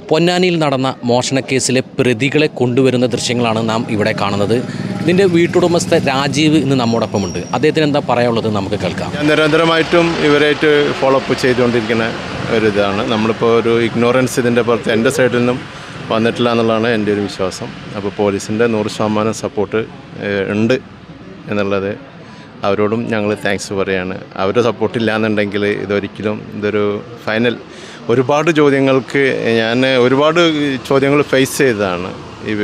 പൊന്നാനിയിൽ നടന്ന മോഷണക്കേസിലെ പ്രതികളെ കൊണ്ടുവരുന്ന ദൃശ്യങ്ങളാണ് നാം ഇവിടെ കാണുന്നത്. ഇതിൻ്റെ വീട്ടുടമസ്ഥ രാജീവ് ഇന്ന് നമ്മോടൊപ്പമുണ്ട്. അദ്ദേഹത്തിന് എന്താ പറയാനുള്ളത് നമുക്ക് കേൾക്കാം. ഞാൻ നിരന്തരമായിട്ടും ഇവരായിട്ട് ഫോളോ അപ്പ് ചെയ്തുകൊണ്ടിരിക്കുന്ന ഒരിതാണ്. നമ്മളിപ്പോൾ ഒരു ഇഗ്നോറൻസ് ഇതിൻ്റെ പുറത്ത് എൻ്റെ സൈഡിൽ നിന്നും വന്നിട്ടില്ല എന്നുള്ളതാണ് എൻ്റെ ഒരു വിശ്വാസം. അപ്പോൾ പോലീസിൻ്റെ 100% സപ്പോർട്ട് ഉണ്ട് എന്നുള്ളത് അവരോടും ഞങ്ങൾ താങ്ക്സ് പറയുകയാണ്. അവരുടെ സപ്പോർട്ടില്ല എന്നുണ്ടെങ്കിൽ ഇതൊരു ഫൈനൽ ഒരുപാട് ചോദ്യങ്ങൾക്ക് ഞാൻ ഒരുപാട് ചോദ്യങ്ങൾ ഫേസ് ചെയ്തതാണ്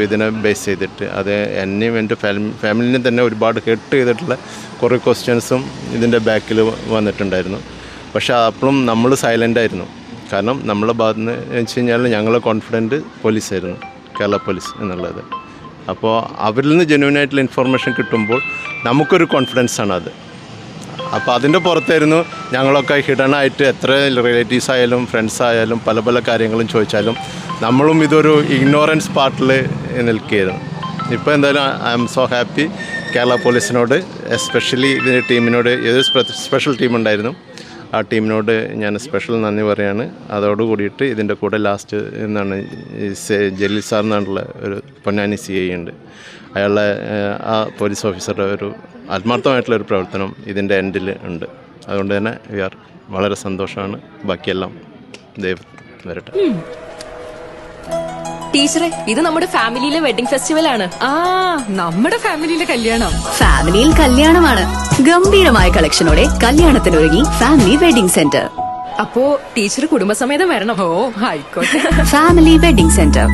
ഇതിനെ ബേസ് ചെയ്തിട്ട്. അത് എന്നെയും എൻ്റെ ഫാമിലിനെ തന്നെ ഒരുപാട് ഹെർട്ട് ചെയ്തിട്ടുള്ള കുറേ ക്വസ്റ്റ്യൻസും ഇതിൻ്റെ ബാക്കിൽ വന്നിട്ടുണ്ടായിരുന്നു. പക്ഷേ അപ്പോഴും നമ്മൾ സൈലൻ്റ് ആയിരുന്നു. കാരണം നമ്മളെ ഭാഗത്ത് നിന്ന് വെച്ച് കഴിഞ്ഞാൽ ഞങ്ങൾ കോൺഫിഡൻറ്റ് പോലീസായിരുന്നു, കേരള പോലീസ് എന്നുള്ളത്. അപ്പോൾ അവരിൽ നിന്ന് ജെന്യൂനായിട്ടുള്ള ഇൻഫർമേഷൻ കിട്ടുമ്പോൾ നമുക്കൊരു കോൺഫിഡൻസാണ് അത്. അപ്പോൾ അതിൻ്റെ പുറത്തായിരുന്നു ഞങ്ങളൊക്കെ ഹിഡനായിട്ട് എത്ര റിലേറ്റീവ്സ് ആയാലും ഫ്രണ്ട്സ് ആയാലും പല പല കാര്യങ്ങളും ചോദിച്ചാലും നമ്മളും ഇതൊരു ഇഗ്നോറൻസ് പാർട്ടിൽ നിൽക്കുകയായിരുന്നു. ഇപ്പോൾ എന്തായാലും I am so happy. Kerala പോലീസിനോട് എസ്പെഷ്യലി ഇതിൻ്റെ ടീമിനോട് ഏതൊരു സ്പെഷ്യൽ ടീമുണ്ടായിരുന്നു, ആ ടീമിനോട് ഞാൻ സ്പെഷ്യൽ നന്ദി പറയുകയാണ്. അതോടുകൂടിയിട്ട് ഇതിൻ്റെ കൂടെ ലാസ്റ്റ് എന്നാണ് ജലീൽ സാർ എന്നാണുള്ള ഒരു പൊന്നാനി CI ഉണ്ട്. അയാളുടെ ആ പോലീസ് ഓഫീസറുടെ ഒരു ആത്മാർത്ഥമായിട്ടുള്ളൊരു പ്രവർത്തനം ഇതിൻ്റെ എൻഡിൽ ഉണ്ട്. അതുകൊണ്ട് തന്നെ വളരെ സന്തോഷമാണ്. ബാക്കിയെല്ലാം ദൈവം വരട്ടെ. ടീച്ചറെ, ഇത് നമ്മുടെ ഫാമിലിയിലെ വെഡിങ് ഫെസ്റ്റിവൽ ആണ്. നമ്മുടെ ഫാമിലിയിലെ കല്യാണം. ഫാമിലിയിൽ കല്യാണമാണ്. ഗംഭീരമായ കളക്ഷനോടെ കല്യാണത്തിനൊരുങ്ങി ഫാമിലി വെഡിംഗ് സെന്റർ. അപ്പോ ടീച്ചർ കുടുംബസമേതം വരണം. ഓ, ആയിക്കോട്ടെ. Family wedding centre.